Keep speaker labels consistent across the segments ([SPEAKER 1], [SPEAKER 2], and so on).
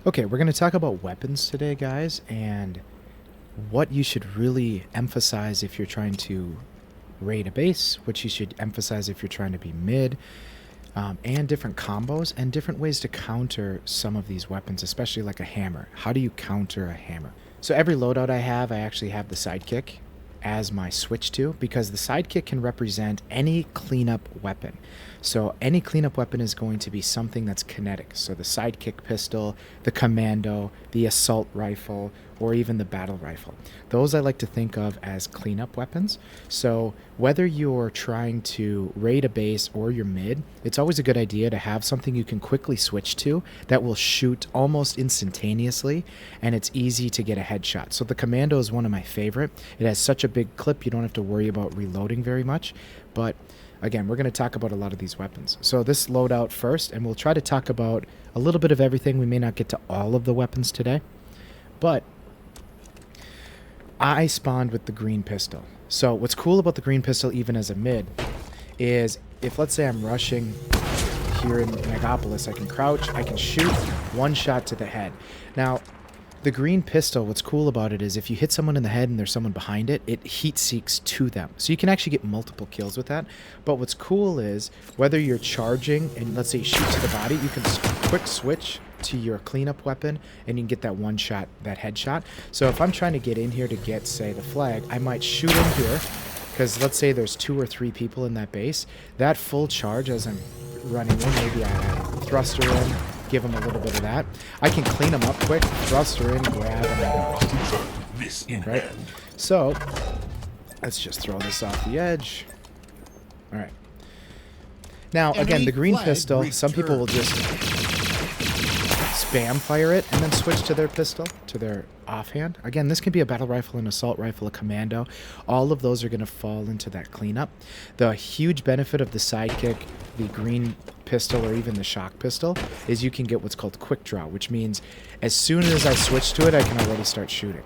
[SPEAKER 1] Okay, we're going to talk about weapons today, guys, and what you should really emphasize if you're trying to raid a base, what you should emphasize if you're trying to be mid, and different combos and different ways to counter some of these weapons, especially like a hammer. How do you counter a hammer? So every loadout I actually have the sidekick as my switch to, because the sidekick can represent any cleanup weapon. So any cleanup weapon is going to be something that's kinetic. So the sidekick pistol, the commando, the assault rifle, or even the battle rifle. Those I like to think of as cleanup weapons. So whether you're trying to raid a base or you're mid, it's always a good idea to have something you can quickly switch to that will shoot almost instantaneously, and it's easy to get a headshot. So the commando is one of my favorite. It has such a big clip, you don't have to worry about reloading very much. But again, we're going to talk about a lot of these weapons. So this loadout first, and we'll try to talk about a little bit of everything. We may not get to all of the weapons today, but I spawned with the green pistol. So what's cool about the green pistol, even as a mid, is if, let's say, I'm rushing here in Megapolis, I can crouch, I can shoot one shot to the head. Now, the green pistol, what's cool about it is if you hit someone in the head and there's someone behind it, it heat seeks to them. So you can actually get multiple kills with that. But what's cool is whether you're charging and let's say you shoot to the body, you can quick switch to your cleanup weapon and you can get that one shot, that headshot. So if I'm trying to get in here to get, say, the flag, I might shoot in here because let's say there's 2 or 3 people in that base. That full charge as I'm running in, maybe I thruster in, give them a little bit of that. I can clean them up quick, thruster in, grab, and right? So let's just throw this off the edge. All right. Now, again, the green pistol, some people will just spam fire it and then switch to their pistol, to their offhand. Again, this can be a battle rifle, an assault rifle, a commando. All of those are going to fall into that cleanup. The huge benefit of the sidekick, the green pistol, or even the shock pistol is you can get what's called quick draw, which means as soon as I switch to it, I can already start shooting.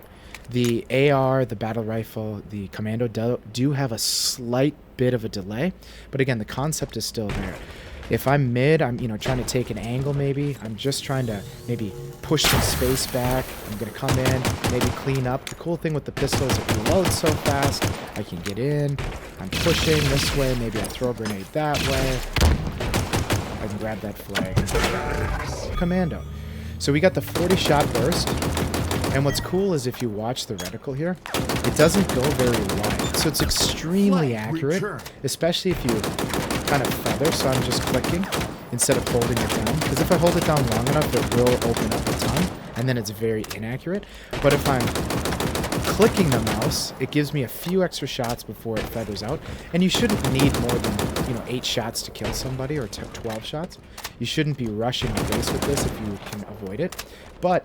[SPEAKER 1] The AR, the battle rifle, the commando do have a slight bit of a delay, but again, the concept is still there. If I'm mid, I'm trying to take an angle maybe. I'm just trying to maybe push some space back. I'm going to come in, maybe clean up. The cool thing with the pistol is it reloads so fast. I can get in. I'm pushing this way. Maybe I throw a grenade that way. I can grab that flag. Commando. So we got the 40 shot burst. And what's cool is if you watch the reticle here, it doesn't go very wide. So it's extremely accurate, especially if you kind of feather. So I'm just clicking instead of holding it down. Because if I hold it down long enough, it will open up a ton. And then it's very inaccurate. But if I'm clicking the mouse, it gives me a few extra shots before it feathers out. And you shouldn't need more than 8 shots to kill somebody, or 12 shots. You shouldn't be rushing the base with this if you can avoid it. But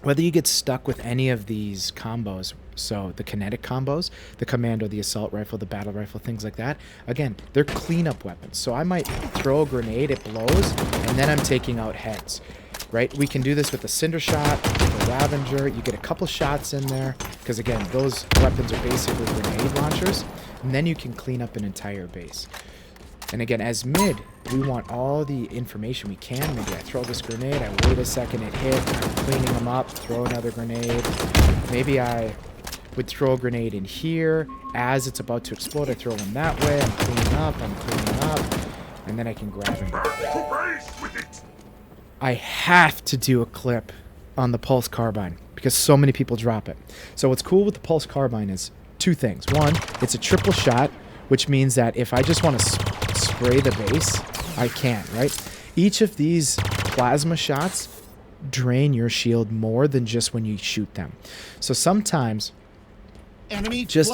[SPEAKER 1] whether you get stuck with any of these combos, so the kinetic combos, the commando, the assault rifle, the battle rifle, things like that, again, they're cleanup weapons. So I might throw a grenade, it blows, and then I'm taking out heads, right? We can do this with the cinder shot, the Ravager. You get a couple shots in there, because again, those weapons are basically grenade launchers, and then you can clean up an entire base. And again, as mid, we want all the information we can. Maybe I throw this grenade, I wait a second, it hit, I'm cleaning them up, throw another grenade. Maybe I would throw a grenade in here. As it's about to explode, I throw one that way, I'm cleaning up, and then I can grab and go. I have to do a clip on the pulse carbine because so many people drop it. So what's cool with the pulse carbine is 2 things. One, it's a triple shot, which means that if I just want to spray the base, I can, right? Each of these plasma shots drain your shield more than just when you shoot them. So sometimes just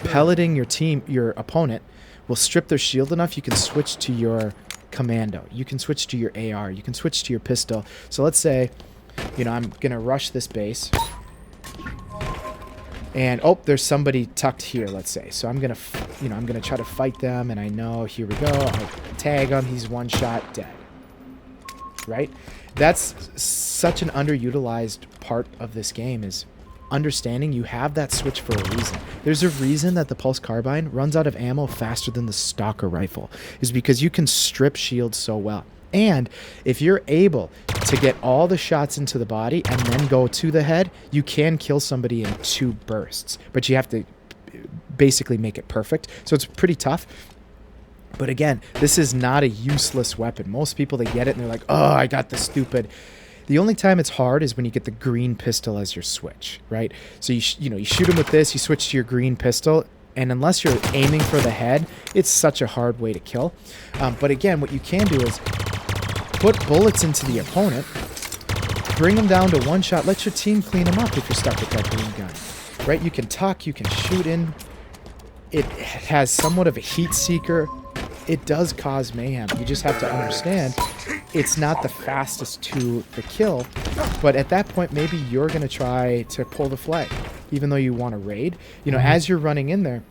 [SPEAKER 1] pelleting your opponent will strip their shield enough you can switch to your commando. You can switch to your AR. You can switch to your pistol. So let's say, I'm going to rush this base. And, there's somebody tucked here, let's say. So I'm going to, I'm going to try to fight them. And I know, here we go. I tag him. He's one shot dead. Right? That's such an underutilized part of this game is understanding you have that switch for a reason. There's a reason that the pulse carbine runs out of ammo faster than the stalker rifle. Is because you can strip shields so well. And if you're able to get all the shots into the body and then go to the head, you can kill somebody in 2 bursts, but you have to basically make it perfect. So it's pretty tough. But again, this is not a useless weapon. Most people, they get it and they're like, oh, I got the stupid. The only time it's hard is when you get the green pistol as your switch, right? So you shoot him with this, you switch to your green pistol, and unless you're aiming for the head, it's such a hard way to kill. But again, what you can do is put bullets into the opponent, bring them down to 1 shot, let your team clean them up if you're stuck with that green gun, right? You can tuck, you can shoot in. It has somewhat of a heat seeker. It does cause mayhem. You just have to understand it's not the fastest to the kill, but at that point, maybe you're going to try to pull the flag, even though you want to raid. You know, as you're running in there,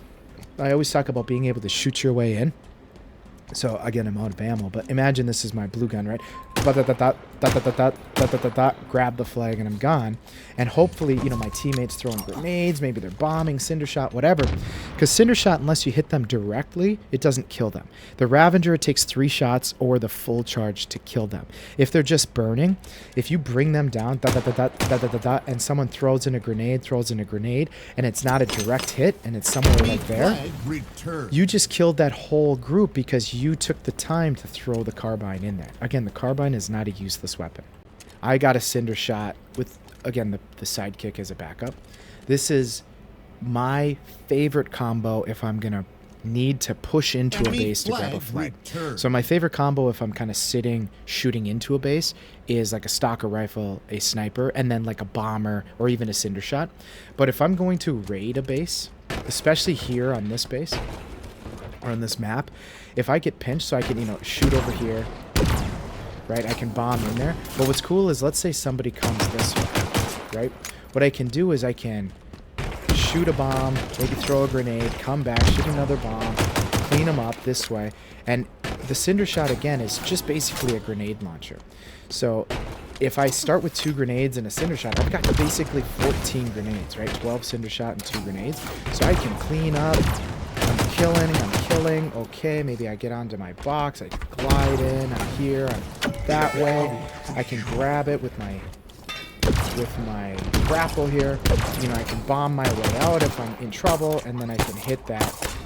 [SPEAKER 1] I always talk about being able to shoot your way in. So again, I'm out of ammo, but imagine this is my blue gun, right? Grab the flag and I'm gone. And hopefully, my teammates throwing grenades, maybe they're bombing, cinder shot, whatever. Because cinder shot, unless you hit them directly, it doesn't kill them. The Ravager, it takes 3 shots or the full charge to kill them. If they're just burning, if you bring them down, and someone throws in a grenade, and it's not a direct hit, and it's somewhere like there, you just killed that whole group because you took the time to throw the carbine in there. Again, the carbine is not a useless weapon. I got a cinder shot with, again, the sidekick as a backup. This is my favorite combo if I'm going to need to push into a base to grab a flag. So my favorite combo if I'm kind of sitting, shooting into a base is like a stalker rifle, a sniper, and then like a bomber or even a cinder shot. But if I'm going to raid a base, especially here on this base or on this map, if I get pinched so I can, shoot over here, right? I can bomb in there. But what's cool is, let's say somebody comes this way, right? What I can do is I can shoot a bomb, maybe throw a grenade, come back, shoot another bomb, clean them up this way. And the cinder shot, again, is just basically a grenade launcher. So if I start with 2 grenades and a cinder shot, I've got basically 14 grenades, right? 12 cinder shot and 2 grenades. So I can clean up. I'm killing. Okay, maybe I get onto my box. I glide in. I'm here. I'm that way. I can grab it with my grapple here. I can bomb my way out if I'm in trouble, and then I can hit that,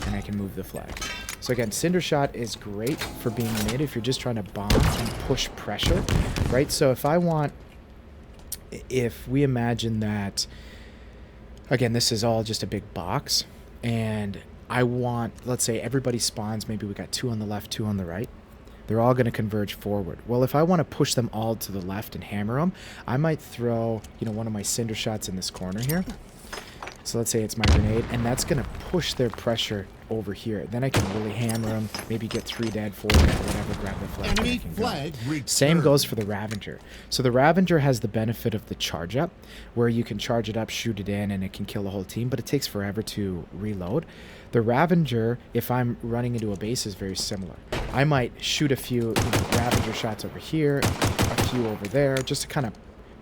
[SPEAKER 1] and I can move the flag. So again, cinder shot is great for being mid if you're just trying to bomb and push pressure, right? So if we imagine that, again, this is all just a big box, and I want, let's say everybody spawns, maybe we got 2 on the left, 2 on the right. They're all going to converge forward. Well, if I want to push them all to the left and hammer them, I might throw, one of my cinder shots in this corner here. So let's say it's my grenade, and that's going to push their pressure over here. Then I can really hammer them, maybe get 3 dead, 4 dead, whatever, grab the flag.
[SPEAKER 2] Enemy flag returned.
[SPEAKER 1] Same goes for the Ravager. So the Ravager has the benefit of the charge up, where you can charge it up, shoot it in, and it can kill a whole team, but it takes forever to reload. The Ravager, if I'm running into a base, is very similar. I might shoot a few Ravager shots over here, a few over there, just to kind of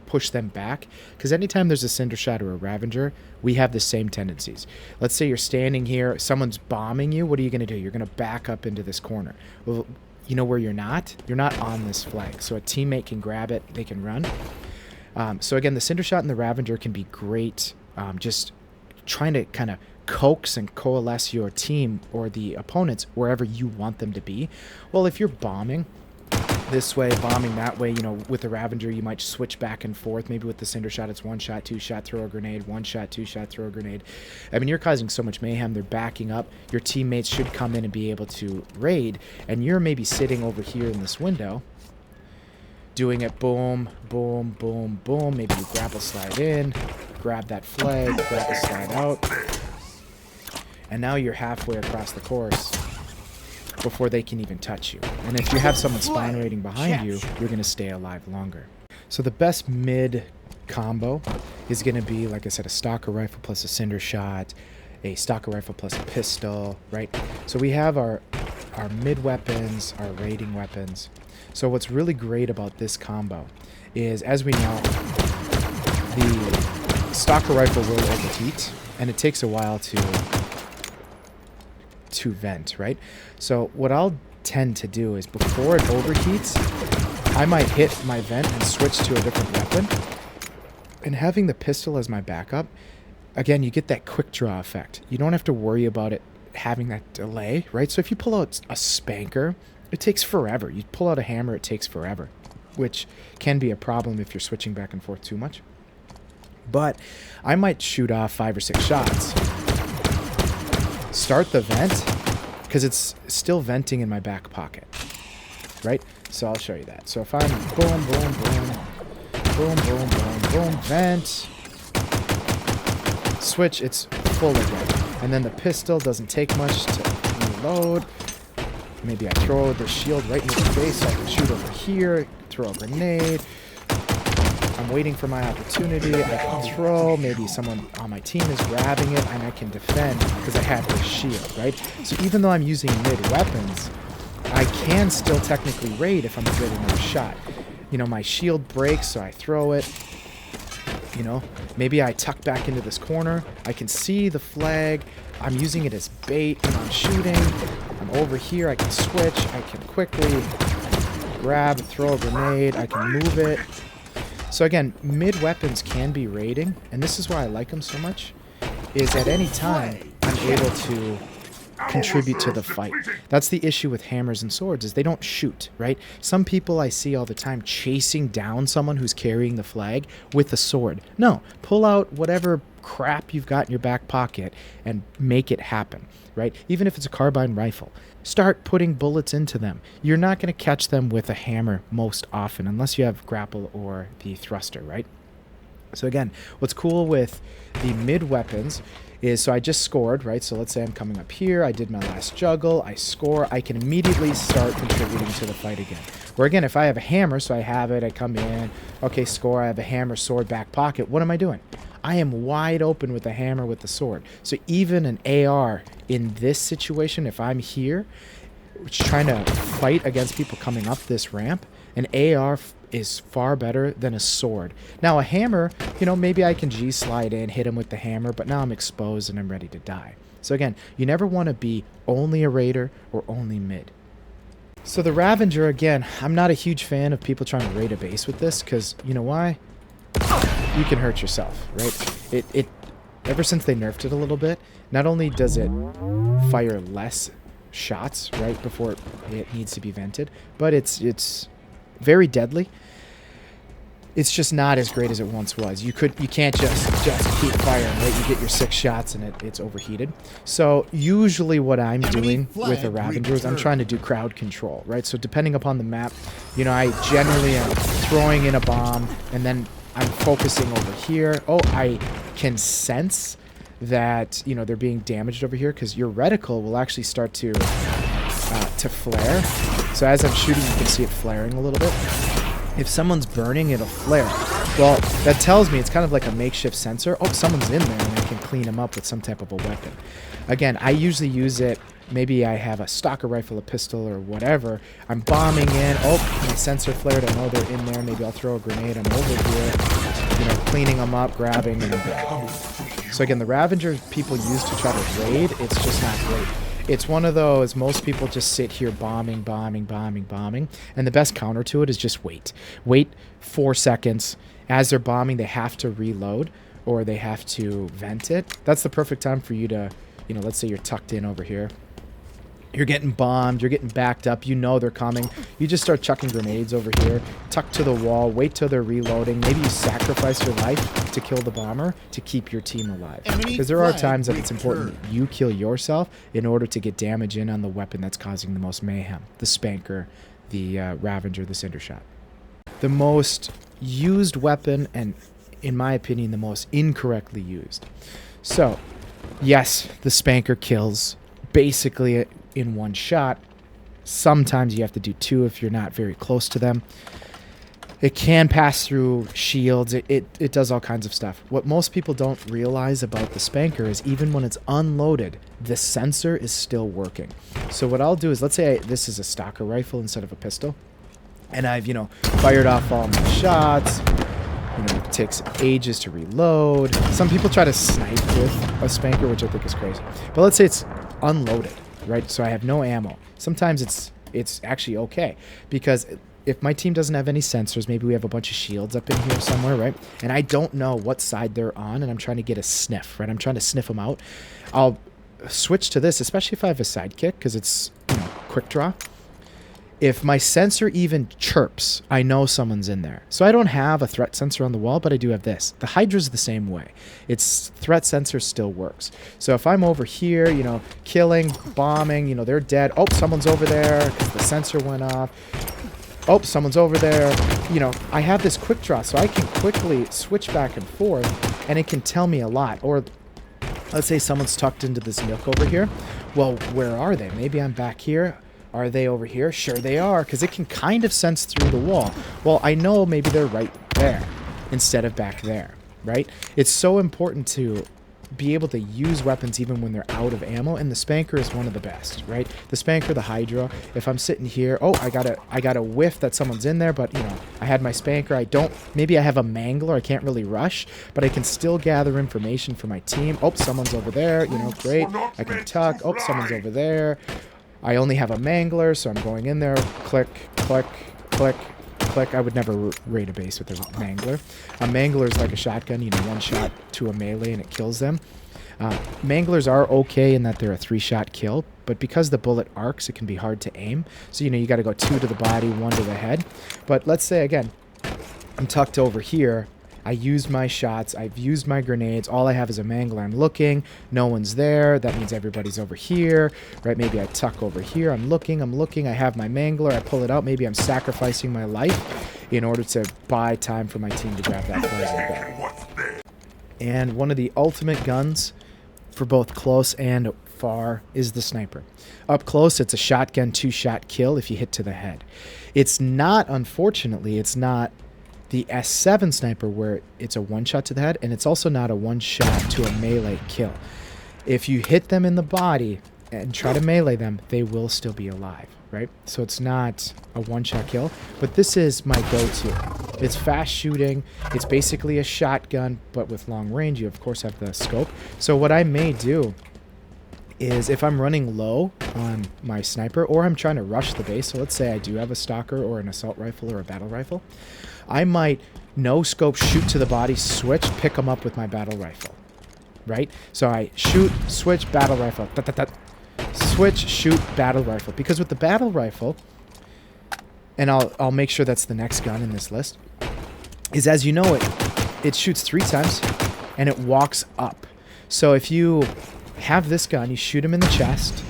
[SPEAKER 1] push them back, because anytime there's a cinder shot or a Ravager, we have the same tendencies. Let's say you're standing here, someone's bombing you. What are you going to do? You're going to back up into this corner. Well, you know where you're not on this flag, so a teammate can grab it, they can run. So again, the cinder shot and the Ravager can be great, just trying to kind of coax and coalesce your team or the opponents wherever you want them to be. Well, if you're bombing this way, bombing that way, with the Ravager, you might switch back and forth. Maybe with the cinder shot, it's 1 shot, 2 shot, throw a grenade, 1 shot, 2 shot, throw a grenade. I mean, you're causing so much mayhem. They're backing up. Your teammates should come in and be able to raid, and you're maybe sitting over here in this window doing it, boom, boom, boom, boom. Maybe you grapple slide in, grab that flag, grapple slide out, and now you're halfway across the course before they can even touch you. And if you have someone spawn raiding behind you, you're going to stay alive longer. So the best mid combo is going to be, like I said, a stalker rifle plus a cinder shot, a stalker rifle plus a pistol, right? So we have our mid weapons, our raiding weapons. So what's really great about this combo is, as we know, the stalker rifle will overheat, and it takes a while to vent, right? So what I'll tend to do is before it overheats, I might hit my vent and switch to a different weapon. And having the pistol as my backup, again, you get that quick draw effect. You don't have to worry about it having that delay, right? So if you pull out a spanker, it takes forever. You pull out a hammer, it takes forever, which can be a problem if you're switching back and forth too much. But I might shoot off 5 or 6 shots, start the vent, because it's still venting in my back pocket, right? So I'll show you that. So if I'm boom, boom, boom, boom, boom, boom, boom, vent, switch, it's full again. And then the pistol doesn't take much to reload. Maybe I throw the shield right in his face so I can shoot over here, throw a grenade. I'm waiting for my opportunity. I can throw. Maybe someone on my team is grabbing it, and I can defend because I have this shield, right? So even though I'm using mid-weapons, I can still technically raid if I'm a good enough shot. You know, my shield breaks, so I throw it. You know, maybe I tuck back into this corner. I can see the flag. I'm using it as bait when I'm shooting. I'm over here. I can switch. I can quickly grab, throw a grenade. I can move it. So again, mid-weapons can be raiding, and this is why I like them so much, is at any time I'm able to contribute to the fight. That's the issue with hammers and swords, is they don't shoot, right? Some people I see all the time chasing down someone who's carrying the flag with a sword. No, pull out whatever crap you've got in your back pocket and make it happen, right? Even if it's a carbine rifle. Start putting bullets into them. You're not going to catch them with a hammer most often, unless you have grapple or the thruster, right? So again, what's cool with the mid-weapons is, so I just scored, right? So let's say I'm coming up here, I did my last juggle, I score, I can immediately start contributing to the fight again. Where again, if I have a hammer, so I have it, I come in, okay, score, I have a hammer, sword, back pocket, what am I doing? I am wide open with the hammer, with the sword. So even an AR in this situation, if I'm here, trying to fight against people coming up this ramp, an AR is far better than a sword. Now a hammer, you know, maybe I can G-slide in, hit him with the hammer, but now I'm exposed and I'm ready to die. So again, you never want to be only a raider or only mid. So the Ravager, again, I'm not a huge fan of people trying to raid a base with this, because you know why? You can hurt yourself, right? It ever since they nerfed it a little bit, not only does it fire less shots right before it needs to be vented, but it's very deadly. It's just not as great as it once was. You can't just keep firing, right? You get your 6 shots and it's overheated. So usually what I'm doing with a Ravager is I'm trying to do crowd control, right? So depending upon the map, you know, I generally am throwing in a bomb and then I'm focusing over here. Oh, I can sense that, you know, they're being damaged over here, because your reticle will actually start to flare. So as I'm shooting, you can see it flaring a little bit. If someone's burning, it'll flare. Well, that tells me it's kind of like a makeshift sensor. Oh, someone's in there, and I can clean them up with some type of a weapon. Again, I usually use it. Maybe I have a stalker rifle, a pistol, or whatever. I'm bombing in. Oh, my sensor flared. I know they're in there. Maybe I'll throw a grenade. I'm over here, you know, cleaning them up, grabbing, and I'm dead. So again, the Ravager people use to try to raid, it's just not great. It's one of those, most people just sit here bombing, and the best counter to it is just wait. Wait 4 seconds. As they're bombing, they have to reload, or they have to vent it. That's the perfect time for you to, you know, let's say you're tucked in over here. You're getting bombed, you're getting backed up, you know they're coming. You just start chucking grenades over here, tuck to the wall, wait till they're reloading. Maybe you sacrifice your life to kill the bomber to keep your team alive. Because there are times that it's important that you kill yourself in order to get damage in on the weapon that's causing the most mayhem. The Spanker, the Ravager, the Cinder Shot. The most used weapon, and in my opinion, the most incorrectly used. So, yes, the Spanker kills basically in one shot. Sometimes you have to do 2 if you're not very close to them. It can pass through shields. It does all kinds of stuff. What most people don't realize about the Spanker is even when it's unloaded, the sensor is still working. So what I'll do is, let's say this is a stalker rifle instead of a pistol, and I've, you know, fired off all my shots. You know, it takes ages to reload. Some people try to snipe with a Spanker, which I think is crazy. But let's say it's unloaded, right? So I have no ammo. Sometimes it's actually okay. Because if my team doesn't have any sensors, maybe we have a bunch of shields up in here somewhere, right? And I don't know what side they're on, and I'm trying to get a sniff, right? I'm trying to sniff them out. I'll switch to this, especially if I have a sidekick, because it's, quick draw. If my sensor even chirps, I know someone's in there. So I don't have a threat sensor on the wall, but I do have this. The Hydra's the same way. Its threat sensor still works. So if I'm over here, killing, bombing, they're dead. Oh, someone's over there because the sensor went off. Oh, someone's over there. I have this quick draw, so I can quickly switch back and forth, and it can tell me a lot. Or let's say someone's tucked into this nook over here. Well, where are they? Maybe I'm back here. Are they over here? Sure they are, because it can kind of sense through the wall. Well, I know maybe they're right there instead of back there, right? It's so important to be able to use weapons even when they're out of ammo, and the Spanker is one of the best, right? The Spanker, the Hydra. If I'm sitting here, oh, I got a whiff that someone's in there, but I had my Spanker. Maybe I have a Mangler. I can't really rush, but I can still gather information for my team. Oh, someone's over there. Great. I can tuck. Oh, someone's over there. I only have a Mangler, so I'm going in there. Click, click, click, click. I would never raid a base with a Mangler. A Mangler is like a shotgun. One shot to a melee and it kills them. Manglers are okay in that they're a 3-shot kill, but because the bullet arcs, it can be hard to aim. So, you got to go 2 to the body, 1 to the head. But let's say, again, I'm tucked over here. I used my shots. I've used my grenades. All I have is a Mangler. I'm looking. No one's there. That means everybody's over here, right? Maybe I tuck over here. I'm looking. I have my Mangler. I pull it out. Maybe I'm sacrificing my life in order to buy time for my team to grab that poison gun. And one of the ultimate guns for both close and far is the sniper. Up close, it's a shotgun 2-shot kill if you hit to the head. It's not, unfortunately, it's not the S7 sniper where it's a 1-shot to the head, and it's also not a 1-shot to a melee kill. If you hit them in the body and try to melee them, they will still be alive, right? So it's not a 1-shot kill, but this is my go-to. It's fast shooting. It's basically a shotgun, but with long range. You, of course, have the scope. So what I may do is if I'm running low on my sniper or I'm trying to rush the base, so let's say I do have a stalker or an assault rifle or a battle rifle, I might no scope, shoot to the body, switch, pick them up with my battle rifle, right? So I shoot, switch, battle rifle, switch, shoot, battle rifle. Because with the battle rifle, and I'll make sure that's the next gun in this list, is as you know, it shoots 3 times and it walks up. So if you have this gun, you shoot him in the chest,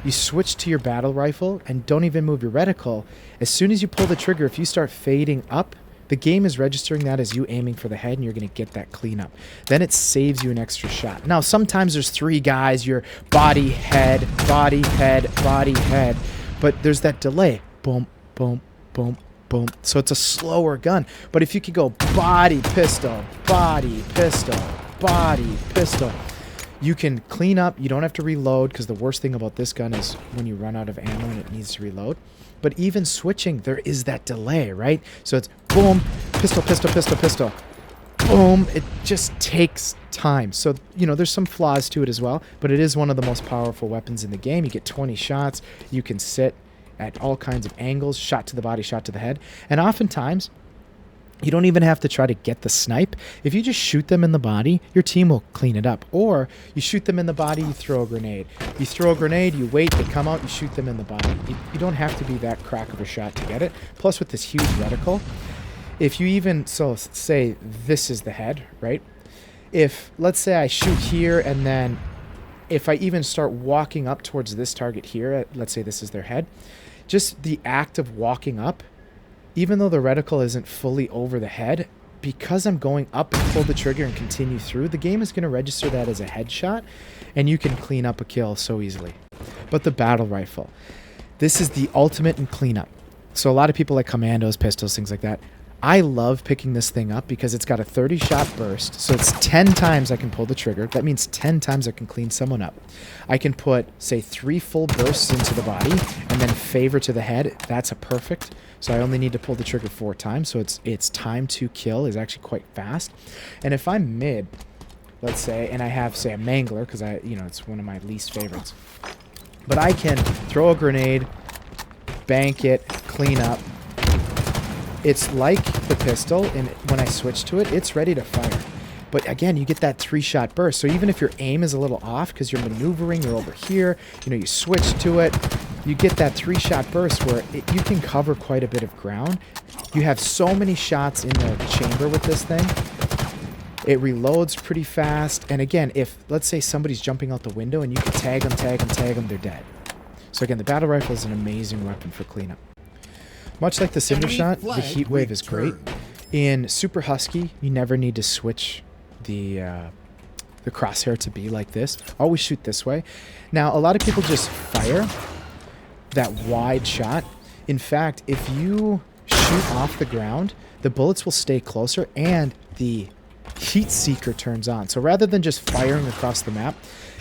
[SPEAKER 1] you switch to your battle rifle and don't even move your reticle. As soon as you pull the trigger, if you start fading up, the game is registering that as you aiming for the head, and you're going to get that cleanup. Then it saves you an extra shot. Now, sometimes there's 3 guys, you're body, head, body, head, body, head, but there's that delay. Boom, boom, boom, boom. So it's a slower gun. But if you could go body, pistol, body, pistol, body, pistol, you can clean up. You don't have to reload, because the worst thing about this gun is when you run out of ammo and it needs to reload. But even switching, there is that delay, right? So it's boom, pistol, pistol, pistol, pistol, boom. It just takes time. So, there's some flaws to it as well, but it is one of the most powerful weapons in the game. You get 20 shots. You can sit at all kinds of angles, shot to the body, shot to the head. And oftentimes, you don't even have to try to get the snipe. If you just shoot them in the body, your team will clean it up. Or you shoot them in the body, you throw a grenade. You throw a grenade, you wait, they come out, you shoot them in the body. You don't have to be that crack of a shot to get it. Plus with this huge reticle, if you even, so say this is the head, right? If, let's say I shoot here, and then if I even start walking up towards this target here, let's say this is their head, just the act of walking up, even though the reticle isn't fully over the head, because I'm going up and pull the trigger and continue through, the game is going to register that as a headshot, and you can clean up a kill so easily. But the battle rifle, this is the ultimate in cleanup. So a lot of people like commandos, pistols, things like that. I love picking this thing up because it's got a 30-shot burst, so it's 10 times I can pull the trigger. That means 10 times I can clean someone up. I can put, say, 3 full bursts into the body and then favor to the head. That's a perfect. So I only need to pull the trigger 4 times, so its time to kill is actually quite fast. And if I'm mid, let's say, and I have, say, a Mangler, because it's one of my least favorites, but I can throw a grenade, bank it, clean up. It's like the pistol, and when I switch to it, it's ready to fire. But again, you get that 3-shot burst. So even if your aim is a little off because you're maneuvering, you're over here, you know, you switch to it, you get that 3-shot burst where you can cover quite a bit of ground. You have so many shots in the chamber with this thing. It reloads pretty fast. And again, if, let's say, somebody's jumping out the window and you can tag them, they're dead. So again, the battle rifle is an amazing weapon for cleanup. Much like the Cinder Shot, the heat wave is great. In Super Husky, you never need to switch the crosshair to be like this. Always shoot this way. Now, a lot of people just fire that wide shot. In fact, if you shoot off the ground, the bullets will stay closer and the heat seeker turns on. So rather than just firing across the map,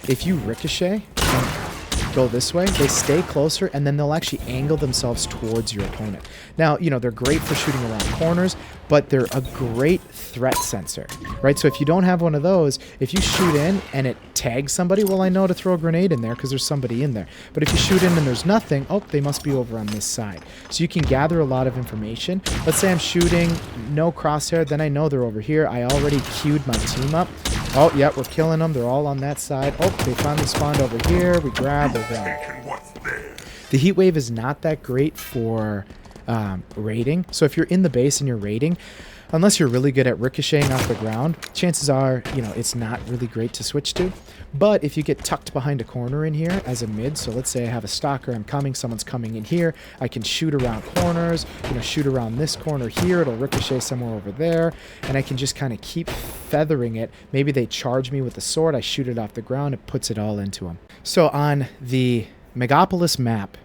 [SPEAKER 1] if you ricochet and go this way, they stay closer, and then they'll actually angle themselves towards your opponent. Now, you know, they're great for shooting around corners, but they're a great threat sensor, right? So if you don't have one of those, if you shoot in and it tags somebody, well, I know to throw a grenade in there because there's somebody in there. But if you shoot in and there's nothing, oh, they must be over on this side. So you can gather a lot of information. Let's say I'm shooting, no crosshair, then I know they're over here. I already queued my team up. Oh, yeah, we're killing them. They're all on that side. Oh, they finally spawned over here. We grab, they're gone. The heat wave is not that great for raiding. So if you're in the base and you're raiding, unless you're really good at ricocheting off the ground, chances are, you know, it's not really great to switch to. But if you get tucked behind a corner in here as a mid, so let's say I have a stalker, I'm coming, someone's coming in here, I can shoot around corners, you know, shoot around this corner here, it'll ricochet somewhere over there, and I can just kind of keep feathering it. Maybe they charge me with the sword, I shoot it off the ground, it puts it all into them. So on the Megapolis map,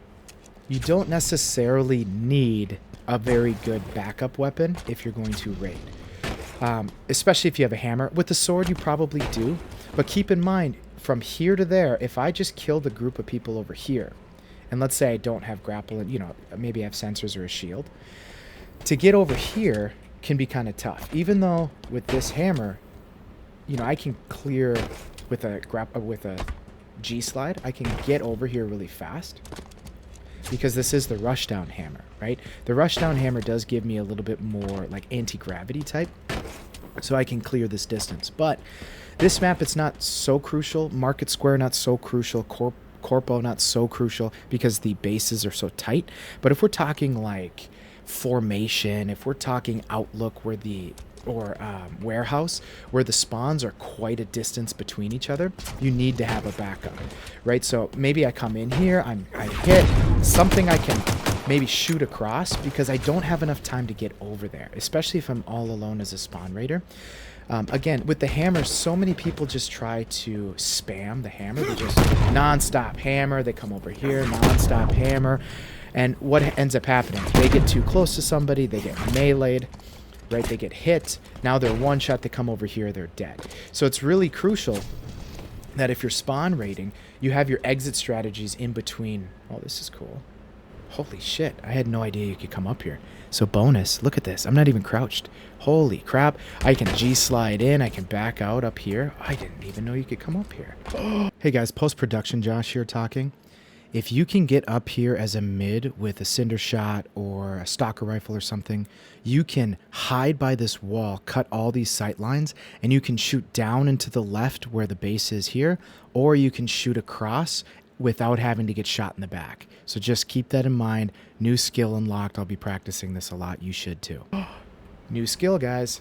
[SPEAKER 1] you don't necessarily need a very good backup weapon if you're going to raid. Especially if you have a hammer. With the sword, you probably do. But keep in mind, from here to there, if I just kill the group of people over here, and let's say I don't have grapple, and, you know, maybe I have sensors or a shield, to get over here can be kind of tough. Even though with this hammer, you know, I can clear with a G slide, I can get over here really fast. Because this is the rushdown hammer, right? The rushdown hammer does give me a little bit more like anti-gravity type, so I can clear this distance. But this map, it's not so crucial. Market Square, not so crucial. Corpo, not so crucial because the bases are so tight. But if we're talking like formation, if we're talking outlook where warehouse, where the spawns are quite a distance between each other, you need to have a backup, right? So maybe I come in here, I hit something I can maybe shoot across because I don't have enough time to get over there, especially if I'm all alone as a spawn raider. Again, with the hammer, so many people just try to spam the hammer. They just non-stop hammer, they come over here, non-stop hammer, and what ends up happening? They get too close to somebody, they get meleeed, right? They get hit. Now they're one shot. They come over here. They're dead. So it's really crucial that if you're spawn raiding, you have your exit strategies in between. Oh, this is cool. Holy shit. I had no idea you could come up here. So bonus. Look at this. I'm not even crouched. Holy crap. I can G-slide in. I can back out up here. I didn't even know you could come up here. Hey guys, post-production Josh here talking. If you can get up here as a mid with a Cinder Shot or a Stalker Rifle or something, you can hide by this wall, cut all these sight lines, and you can shoot down into the left where the base is here, or you can shoot across without having to get shot in the back. So just keep that in mind. New skill unlocked. I'll be practicing this a lot. You should too. New skill, guys.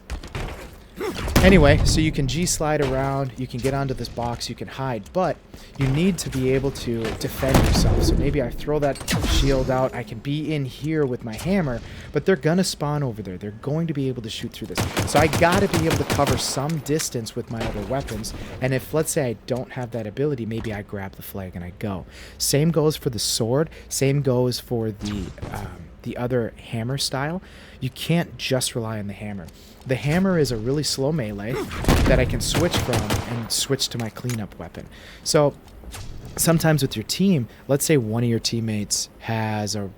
[SPEAKER 1] Anyway, so you can G-slide around, you can get onto this box, you can hide, but you need to be able to defend yourself. So maybe I throw that shield out, I can be in here with my hammer, but they're gonna spawn over there. They're going to be able to shoot through this. So I gotta be able to cover some distance with my other weapons, and if, let's say, I don't have that ability, maybe I grab the flag and I go. Same goes for the sword, same goes for the other hammer style. You can't just rely on the hammer. The hammer is a really slow melee that I can switch from and switch to my cleanup weapon. So sometimes with your team, let's say one of your teammates has an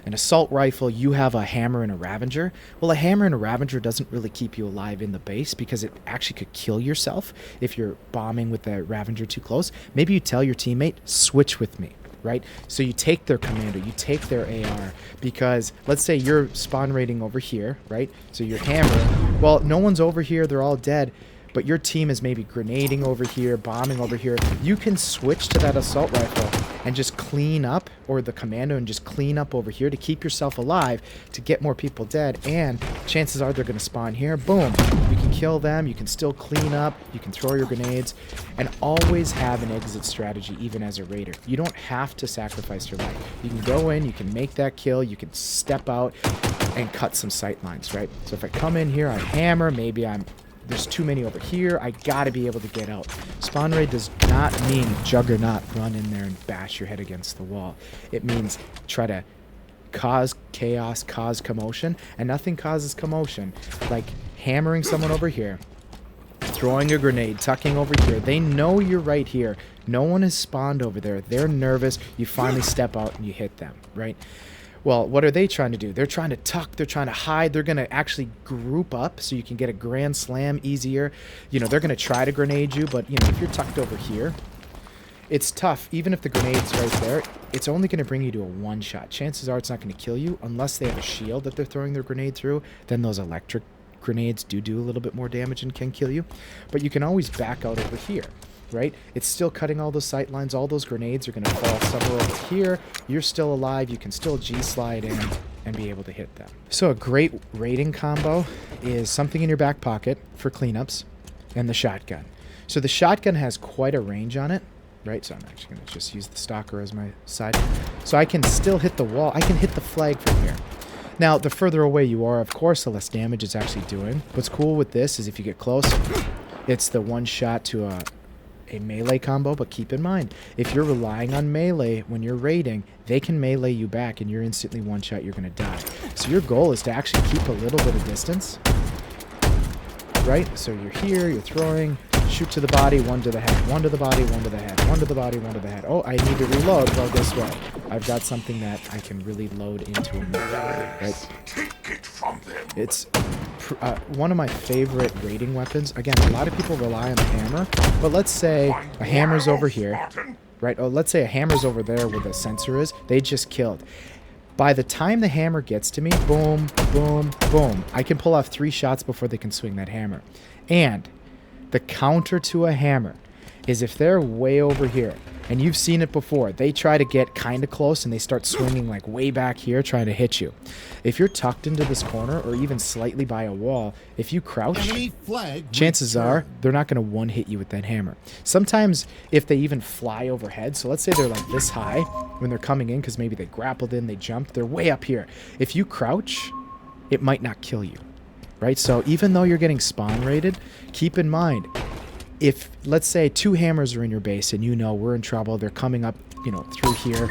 [SPEAKER 1] assault rifle, you have a hammer and a Ravager. Well, a hammer and a Ravager doesn't really keep you alive in the base because it actually could kill yourself if you're bombing with the Ravager too close. Maybe you tell your teammate, switch with me. right? So you take their commando, you take their AR, because let's say you're spawn raiding over here, right? So your hammer, well, no one's over here, they're all dead, but your team is maybe grenading over here, bombing over here. You can switch to that assault rifle and just clean up, or the commando, and just clean up over here to keep yourself alive, to get more people dead, and chances are they're going to spawn here. Boom. You can kill them, you can still clean up, you can throw your grenades, and always have an exit strategy even as a raider. You don't have to sacrifice your life. You can go in, you can make that kill, you can step out and cut some sight lines, right? So if I come in here, I hammer, maybe there's too many over here, I gotta be able to get out. Spawn raid does not mean juggernaut, run in there and bash your head against the wall. It means try to cause chaos, cause commotion, and nothing causes commotion like hammering someone over here, throwing a grenade, tucking over here. They know you're right here. No one has spawned over there. They're nervous. You finally step out and you hit them, right? Well, what are they trying to do? They're trying to tuck. They're trying to hide. They're going to actually group up so you can get a grand slam easier. You know, they're going to try to grenade you, but, you know, if you're tucked over here, it's tough. Even if the grenade's right there, it's only going to bring you to a one-shot. Chances are it's not going to kill you unless they have a shield that they're throwing their grenade through. Then those electric grenades do a little bit more damage and can kill you. But you can always back out over here, right? It's still cutting all those sight lines. All those grenades are going to fall somewhere over here. You're still alive. You can still G-slide in and be able to hit them. So a great raiding combo is something in your back pocket for cleanups, and the shotgun. So the shotgun has quite a range on it, right? So I'm actually going to just use the stalker as my side. So I can still hit the wall. I can hit the flag from here. Now, the further away you are, of course, the less damage it's actually doing. What's cool with this is if you get close, it's the one shot to a melee combo, but keep in mind, if you're relying on melee when you're raiding, they can melee you back and you're instantly one shot, you're going to die. So your goal is to actually keep a little bit of distance, right? So you're here, you're throwing, shoot to the body, one to the head, one to the body, one to the head, one to the body, one to the head. Oh, I need to reload. Well, guess what? I've got something that I can really load into immediately, right? It's one of my favorite raiding weapons. Again, a lot of people rely on a hammer, but let's say a hammer's over here, right? Oh, let's say a hammer's over there where the sensor is. They just killed. By the time the hammer gets to me, boom, boom, boom, I can pull off 3 shots before they can swing that hammer. And the counter to a hammer is if they're way over here, and you've seen it before, they try to get kind of close and they start swinging like way back here trying to hit you. If you're tucked into this corner or even slightly by a wall, if you crouch, chances are they're not going to one-hit you with that hammer. Sometimes if they even fly overhead, so let's say they're like this high when they're coming in because maybe they grappled in, they jumped, they're way up here. If you crouch, it might not kill you, right? So even though you're getting spawn raided, keep in mind, if, let's say, 2 hammers are in your base and you know we're in trouble, they're coming up, you know, through here,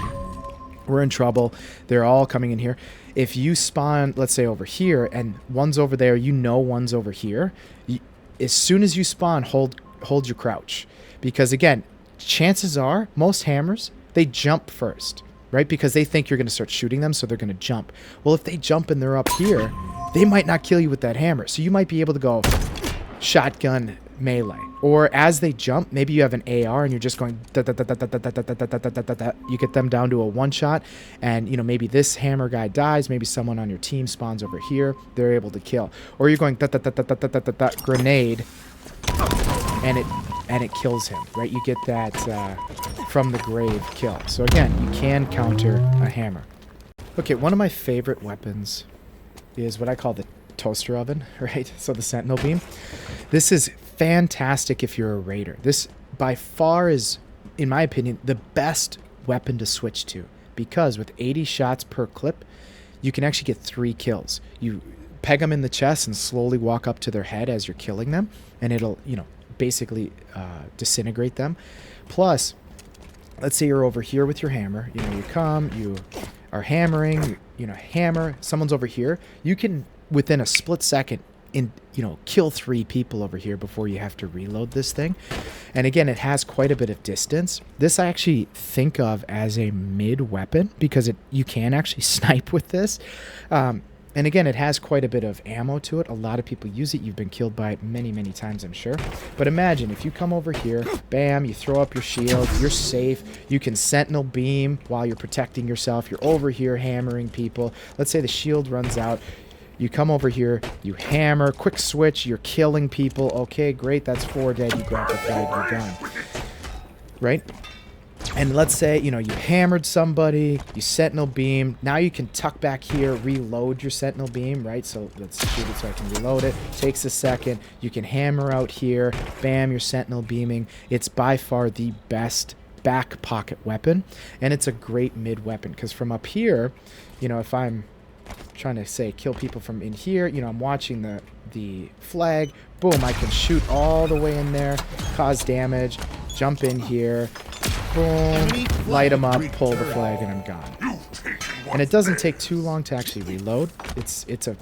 [SPEAKER 1] we're in trouble, they're all coming in here. If you spawn, let's say, over here and one's over there, you know one's over here, as soon as you spawn, hold your crouch. Because, again, chances are, most hammers, they jump first, right? Because they think you're going to start shooting them, so they're going to jump. Well, if they jump and they're up here, they might not kill you with that hammer. So you might be able to go shotgun, melee, or as they jump, maybe you have an AR and you're just going da, da, da, da, da, da, da, da, da, da, da, da. You get them down to a one shot, and you know maybe this hammer guy dies, maybe someone on your team spawns over here, they're able to kill, or you're going da, da, da, da, da, da, da, da, grenade, and it kills him, right? You get that from the grave kill. So again, you can counter a hammer. Okay, one of my favorite weapons is what I call the toaster oven, right? So the sentinel beam. This is fantastic if you're a raider. This by far is, in my opinion, the best weapon to switch to, because with 80 shots per clip, you can actually get 3 kills. You peg them in the chest and slowly walk up to their head as you're killing them, and it'll, you know, basically disintegrate them. Plus, let's say you're over here with your hammer. You know, you come, you are hammering, you know, hammer, someone's over here. You can, within a split second, kill 3 people over here before you have to reload this thing. And again, it has quite a bit of distance. This I actually think of as a mid weapon because you can actually snipe with this. And again, it has quite a bit of ammo to it. A lot of people use it. You've been killed by it many, many times, I'm sure. But imagine if you come over here, bam, you throw up your shield, you're safe. You can sentinel beam while you're protecting yourself. You're over here hammering people. Let's say the shield runs out. You come over here, you hammer, quick switch, you're killing people. Okay, great, that's 4 dead. You grab the flag, you're done. Right? And let's say, you hammered somebody, you sentinel beam. Now you can tuck back here, reload your sentinel beam, right? So let's shoot it so I can reload it. Takes a second. You can hammer out here. Bam, you're sentinel beaming. It's by far the best back pocket weapon. And it's a great mid weapon because from up here, if I'm trying to say kill people from in here, I'm watching the flag. Boom, I can shoot all the way in there, cause damage, jump in here. Boom, light them up, pull the flag, and I'm gone. And it doesn't take too long to actually reload. It's a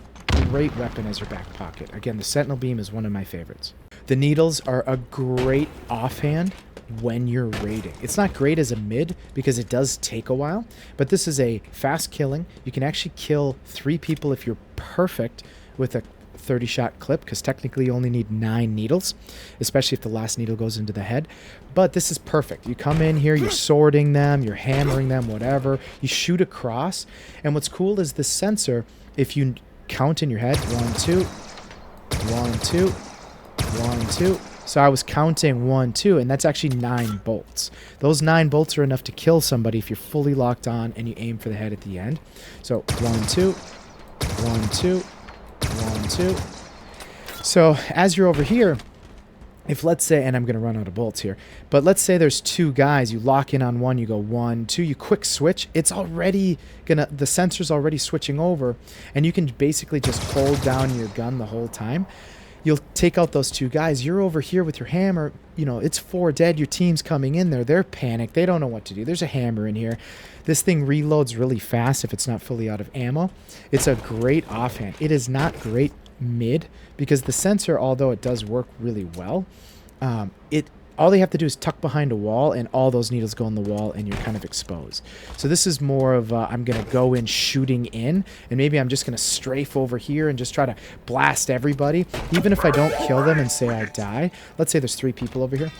[SPEAKER 1] great weapon as your back pocket. Again, the sentinel beam is one of my favorites. The needles are a great offhand when you're raiding. It's not great as a mid because it does take a while, but this is a fast killing. You can actually kill 3 people if you're perfect with a 30-shot clip, because technically you only need 9 needles, especially if the last needle goes into the head. But this is perfect. You come in here, you're sorting them, you're hammering them, whatever. You shoot across, and what's cool is the sensor, if you count in your head, 1, 2, 1, 2, 1, 2. So I was counting 1, 2, and that's actually 9 bolts. Those 9 bolts are enough to kill somebody if you're fully locked on and you aim for the head at the end. So 1, 2, 1, 2, 1, 2. So as you're over here, if let's say, and I'm going to run out of bolts here, but let's say there's 2 guys, you lock in on one, you go 1, 2, you quick switch, it's already the sensor's already switching over, and you can basically just hold down your gun the whole time. You'll take out those 2 guys. You're over here with your hammer. It's 4 dead. Your team's coming in there. They're panicked. They don't know what to do. There's a hammer in here. This thing reloads really fast if it's not fully out of ammo. It's a great offhand. It is not great mid because the sensor, although it does work really well, all they have to do is tuck behind a wall and all those needles go in the wall and you're kind of exposed. So this is more of I'm going to go in shooting in, and maybe I'm just going to strafe over here and just try to blast everybody. Even if I don't kill them and say I die, let's say there's 3 people over here,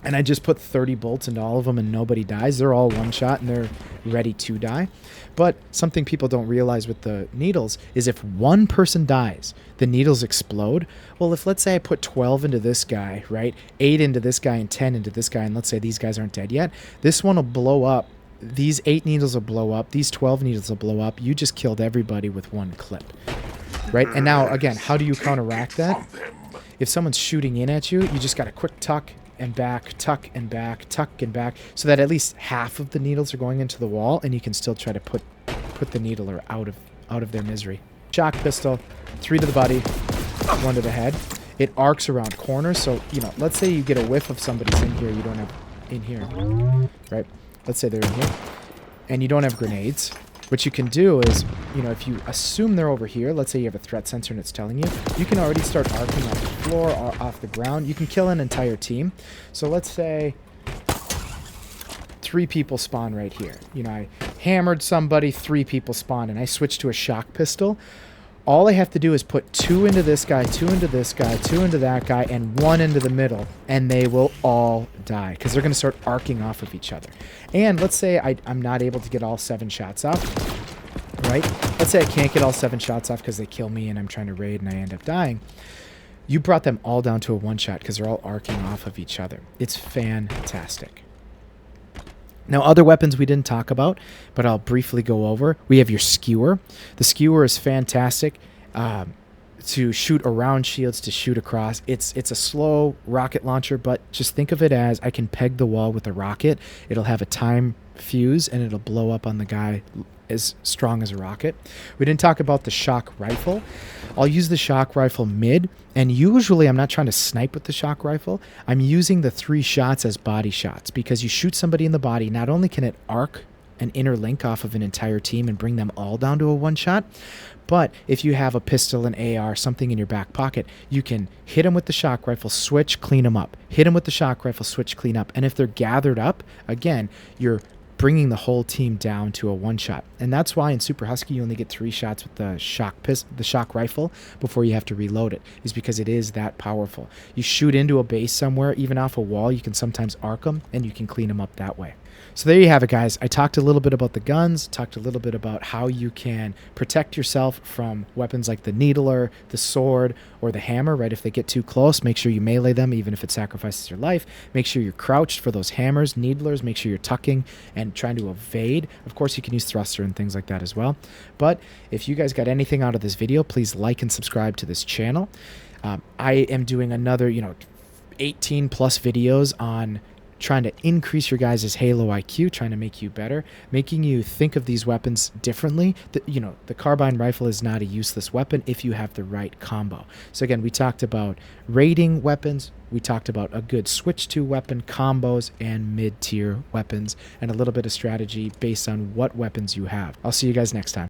[SPEAKER 1] and I just put 30 bolts into all of them and nobody dies. They're all one shot and they're ready to die. But something people don't realize with the needles is if one person dies, the needles explode. Well, if let's say I put 12 into this guy, right? 8 into this guy and 10 into this guy, and let's say these guys aren't dead yet, this one will blow up. These 8 needles will blow up. These 12 needles will blow up. You just killed everybody with one clip, right? And now, again, how do you counteract that? If someone's shooting in at you, you just got a quick tuck and back, tuck and back, tuck and back, so that at least half of the needles are going into the wall, and you can still try to put the needler out of their misery. Shock pistol, 3 to the body, 1 to the head. It arcs around corners, so let's say you get a whiff of somebody's in here, you don't have in here, right? Let's say they're in here, and you don't have grenades. What you can do is, if you assume they're over here, let's say you have a threat sensor and it's telling you can already start arcing off the floor or off the ground. You can kill an entire team. So let's say 3 people spawn right here. I hammered somebody, 3 people spawn, and I switch to a shock pistol. All I have to do is put 2 into this guy, 2 into this guy, 2 into that guy, and 1 into the middle, and they will all die because they're going to start arcing off of each other. And let's say I'm not able to get all 7 shots off, right? Let's say I can't get all 7 shots off because they kill me and I'm trying to raid and I end up dying. You brought them all down to a 1-shot because they're all arcing off of each other. It's fantastic. Now, other weapons we didn't talk about, but I'll briefly go over. We have your skewer. The skewer is fantastic to shoot around shields, to shoot across. It's a slow rocket launcher, but just think of it as I can peg the wall with a rocket. It'll have a time fuse, and it'll blow up on the guy as strong as a rocket. We didn't talk about the shock rifle. I'll use the shock rifle mid, and usually I'm not trying to snipe with the shock rifle. I'm using the 3 shots as body shots because you shoot somebody in the body, not only can it arc an inner link off of an entire team and bring them all down to a 1-shot, but if you have a pistol, an AR, something in your back pocket, you can hit them with the shock rifle, switch, clean them up. Hit them with the shock rifle, switch, clean up. And if they're gathered up, again, you're bringing the whole team down to a one-shot. And that's why in Super Husky you only get 3 shots with the shock rifle before you have to reload it, is because it is that powerful. You shoot into a base somewhere, even off a wall, you can sometimes arc them, and you can clean them up that way. So there you have it, guys. I talked a little bit about the guns, talked a little bit about how you can protect yourself from weapons like the needler, the sword, or the hammer, right? If they get too close, make sure you melee them, even if it sacrifices your life. Make sure you're crouched for those hammers, needlers. Make sure you're tucking and trying to evade. Of course, you can use thruster and things like that as well. But if you guys got anything out of this video, please like and subscribe to this channel. I am doing another, 18 plus videos on trying to increase your guys' Halo IQ, trying to make you better, making you think of these weapons differently. The carbine rifle is not a useless weapon if you have the right combo. So again, we talked about raiding weapons, we talked about a good switch to weapon combos and mid-tier weapons, and a little bit of strategy based on what weapons you have. I'll see you guys next time.